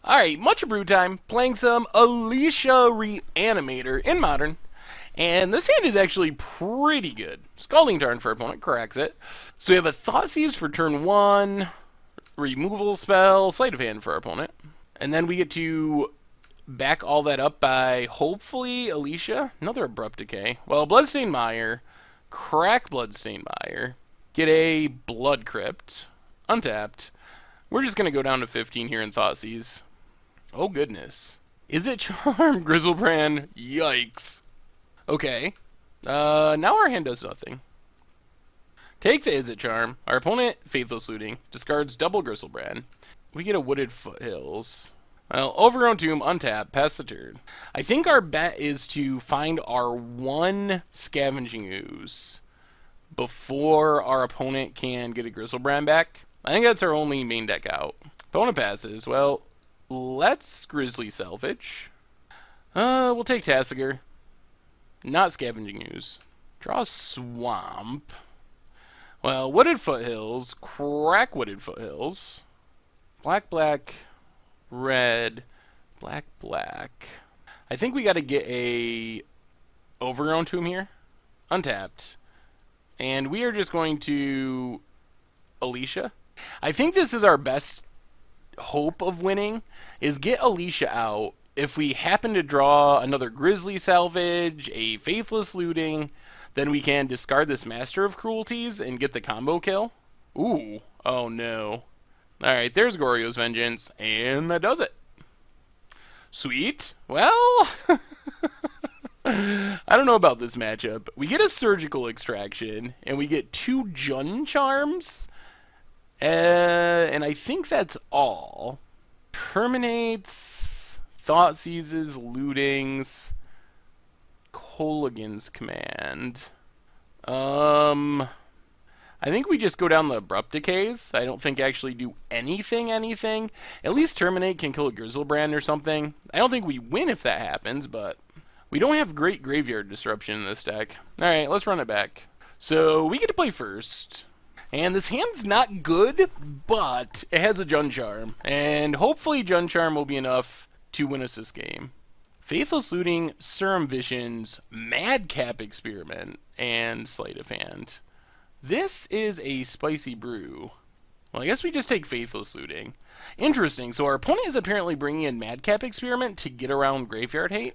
Alright, much Abrew time, playing some Alesha Reanimator in Modern. And this hand is actually pretty good. Scalding Tarn for opponent, corrects it. So we have a Thoughtseize for turn 1, removal spell, sleight of hand for our opponent. And then we get to back all that up by, hopefully, Alesha. Another Abrupt Decay. Well, Bloodstained Mire, crack Bloodstained Mire, get a Blood Crypt, untapped. We're just going to go down to 15 here in Thoughtseize. Oh, goodness. Is it Charm? Grizzlebrand? Yikes. Okay. Now our hand does nothing. Take the Is It Charm. Our opponent, Faithless Looting, discards double Grizzlebrand. We get a Wooded Foothills. Well, Overgrown Tomb, untap, pass the turn. I think our bet is to find our one Scavenging Ooze before our opponent can get a Grizzlebrand back. I think that's our only main deck out. Opponent passes. Well, let's Grizzly Salvage. We'll take Tassiger. Not Scavenging Ooze. Draw Swamp. Well, Wooded Foothills. Crack Wooded Foothills. Black, black, red, black, black. I think we got to get a Overgrown Tomb here. Untapped. And we are just going to Alesha. I think this is our best hope of winning, is get Alesha out. If we happen to draw another Grizzly Salvage, a Faithless Looting, then we can discard this Master of Cruelties and get the combo kill. Ooh. Oh no. Alright, there's Goryo's Vengeance, and that does it. Sweet. Well, I don't know about this matchup. We get a Surgical Extraction, and we get 2 Jun Charms, and I think that's all. Terminates, Thoughtseizes, Lootings, Colligan's Command. I think we just go down the Abrupt Decays. I don't think actually do anything. At least Terminate can kill a Grizzlebrand or something. I don't think we win if that happens, but we don't have great Graveyard Disruption in this deck. Alright, let's run it back. So we get to play first. And this hand's not good, but it has a Jun Charm. And hopefully Jun Charm will be enough to win us this game. Faithless Looting, Serum Visions, Madcap Experiment, and Sleight of Hand. This is a spicy brew. Well, I guess we just take Faithless Looting. Interesting. So our opponent is apparently bringing in Madcap Experiment to get around Graveyard Hate.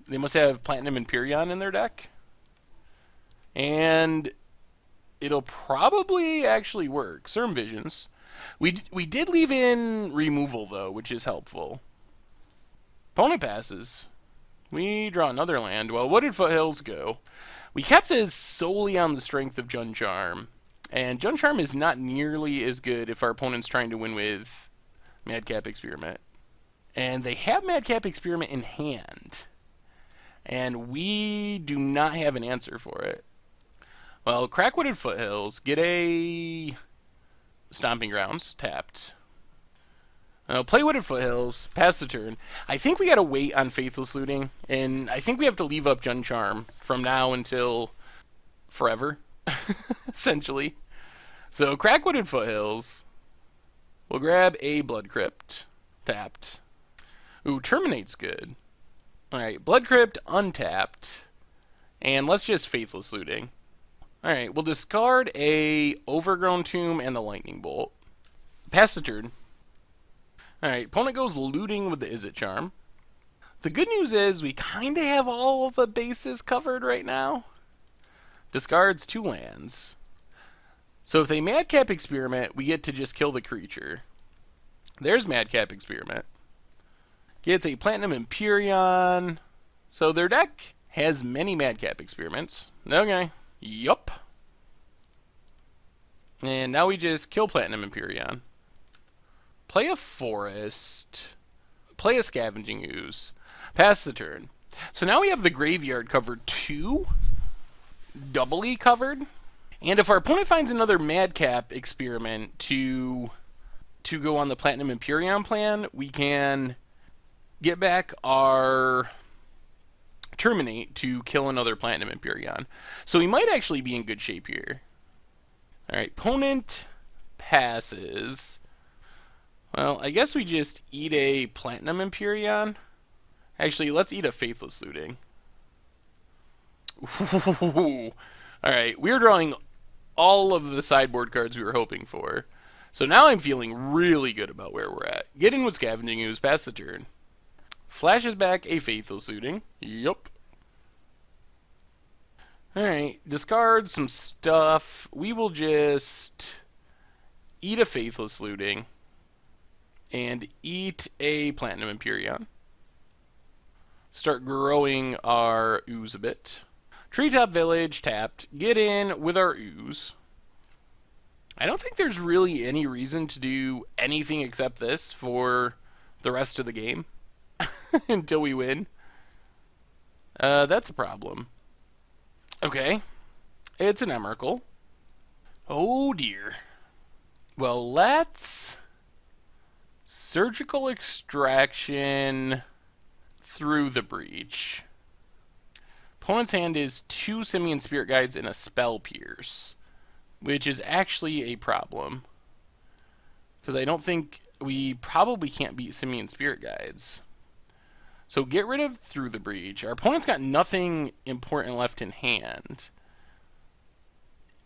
They must have Platinum Empyrean in their deck. And it'll probably actually work. Serum Visions. We did leave in removal, though, which is helpful. Opponent passes. We draw another land. Well, Wooded Foothills go. We kept this solely on the strength of Jun Charm. And Jun Charm is not nearly as good if our opponent's trying to win with Madcap Experiment. And they have Madcap Experiment in hand. And we do not have an answer for it. Well, crack Wooded Foothills, get a Stomping Grounds, tapped. Play Wooded Foothills, pass the turn. I think we gotta wait on Faithless Looting, and I think we have to leave up Jun Charm from now until forever, essentially. So, crack Wooded Foothills. We'll grab a Blood Crypt, tapped. Ooh, Terminate's good. Alright, Blood Crypt, untapped. And let's just Faithless Looting. Alright, we'll discard a Overgrown Tomb and the Lightning Bolt. Pass the turn. Alright, opponent goes Looting with the Is It Charm. The good news is we kind of have all of the bases covered right now. Discards 2 lands. So if they Madcap Experiment, we get to just kill the creature. There's Madcap Experiment. Gets a Platinum Empyrean. So their deck has many Madcap Experiments. Okay. Yup. And now we just kill Platinum Empyrean. Play a Forest. Play a Scavenging Ooze. Pass the turn. So now we have the graveyard covered 2. Doubly covered. And if our opponent finds another Madcap Experiment to go on the Platinum Empyrean plan, we can get back our Terminate to kill another Platinum Empyrean. So we might actually be in good shape here. Alright, opponent passes. Well, I guess we just eat a Platinum Empyrean. Actually, let's eat a Faithless Looting. Alright, we're drawing all of the sideboard cards we were hoping for. So now I'm feeling really good about where we're at. Get in with Scavenging Ooze, pass the turn. Flashes back a Faithless Looting. Yup. Alright, discard some stuff. We will just eat a Faithless Looting and eat a Platinum Empyrean. Start growing our ooze a bit. Treetop Village tapped. Get in with our ooze. I don't think there's really any reason to do anything except this for the rest of the game until we win. That's a problem. Okay. It's an Emrakul. Oh dear. Well, let's Surgical Extraction through the breach. Opponent's hand is 2 Simian Spirit Guides and a Spell Pierce, which is actually a problem. Because I don't think we probably can't beat Simian Spirit Guides. So get rid of Through the Breach. Our opponent's got nothing important left in hand.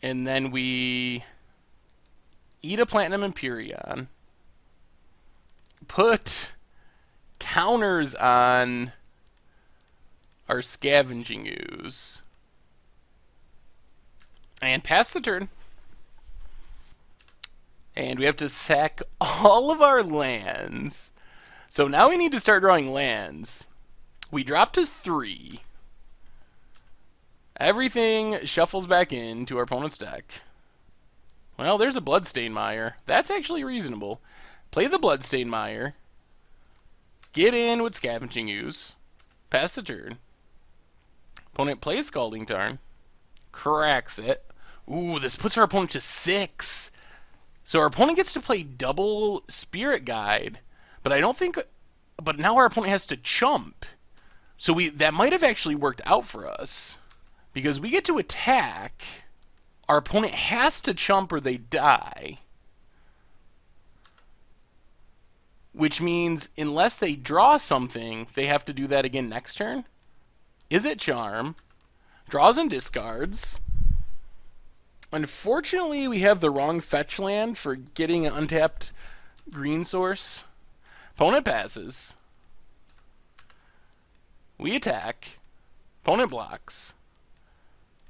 And then we eat a Platinum Empyrean. Put counters on our Scavenging Ooze. And pass the turn. And we have to sack all of our lands. So now we need to start drawing lands. We drop to 3. Everything shuffles back into our opponent's deck. Well, there's a Bloodstained Mire. That's actually reasonable. Play the Bloodstained Mire. Get in with Scavenging Ooze. Pass the turn. Opponent plays Scalding Tarn. Cracks it. Ooh, this puts our opponent to 6. So our opponent gets to play double Spirit Guide. But I don't think... But now our opponent has to chump. So that might have actually worked out for us. Because we get to attack. Our opponent has to chump or they die. Which means unless they draw something, they have to do that again next turn. Is it Charm? Draws and discards. Unfortunately, we have the wrong fetch land for getting an untapped green source. Opponent passes. We attack. Opponent blocks.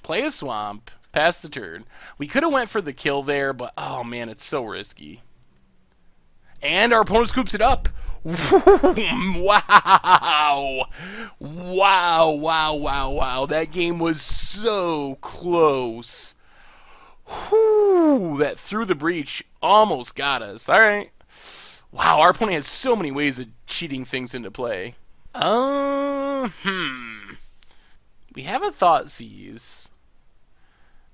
Play a swamp. Pass the turn. We could have went for the kill there, but oh man, it's so risky. And our opponent scoops it up. Wow. Wow, wow, wow, wow. That game was so close. Whew, that Through the Breach almost got us. All right. Wow, our opponent has so many ways of cheating things into play. We have a Thoughtseize.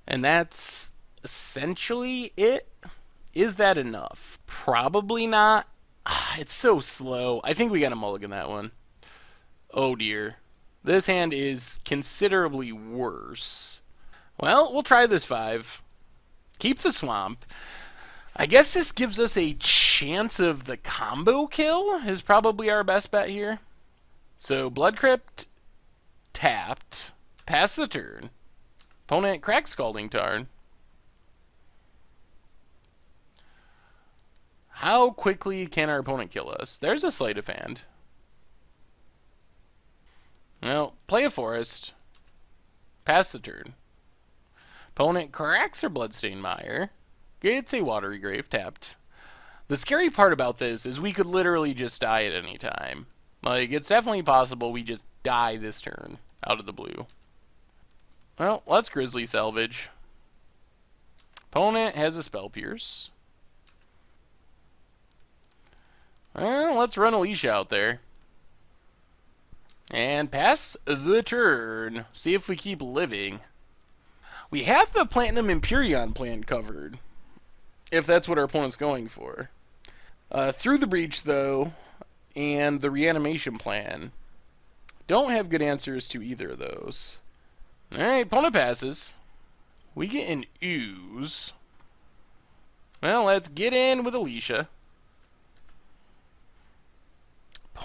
And that's essentially it. Is that enough? Probably not. It's so slow. I think we got to mulligan that one. Oh dear. This hand is considerably worse. Well, we'll try this 5. Keep the swamp. I guess this gives us a chance of the combo kill is probably our best bet here. So Blood Crypt tapped. Pass the turn. Opponent cracks Scalding Tarn. How quickly can our opponent kill us? There's a Sleight of Hand. Well, play a Forest. Pass the turn. Opponent cracks her Bloodstained Mire. Gets a Watery Grave tapped. The scary part about this is we could literally just die at any time. Like, it's definitely possible we just die this turn out of the blue. Well, let's Grizzly Salvage. Opponent has a Spell Pierce. Well, let's run Alesha out there. And pass the turn. See if we keep living. We have the Platinum Empyrean plan covered. If that's what our opponent's going for. Through the Breach, though, and the Reanimation plan. Don't have good answers to either of those. Alright, opponent passes. We get an Ooze. Well, let's get in with Alesha.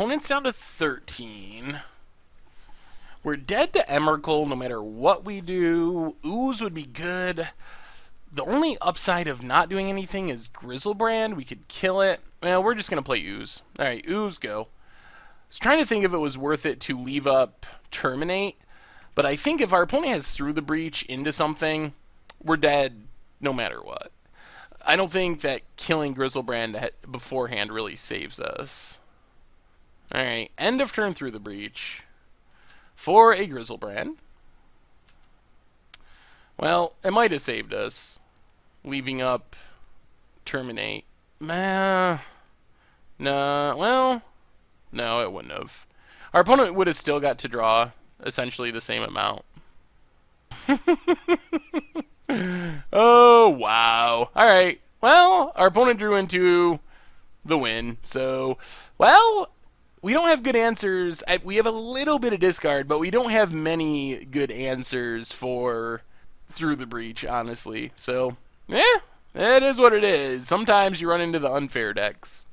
opponent's down to 13. We're dead to Emrakul no matter what we do. Ooze would be good. The only upside of not doing anything is Grizzlebrand. We could kill it. Well, we're just going to play Ooze. Alright, Ooze, go. I was trying to think if it was worth it to leave up Terminate, but I think if our opponent has Through the Breach into something, we're dead no matter what. I don't think that killing Grizzlebrand beforehand really saves us. Alright, end of turn Through the Breach for a Grizzlebrand. Well, it might have saved us, leaving up Terminate. Nah, well, no, it wouldn't have. Our opponent would have still got to draw essentially the same amount. Oh, wow. Alright, well, our opponent drew into the win, so, well, we don't have good answers. We have a little bit of discard, but we don't have many good answers for Through the Breach, honestly. So, it is what it is. Sometimes you run into the unfair decks.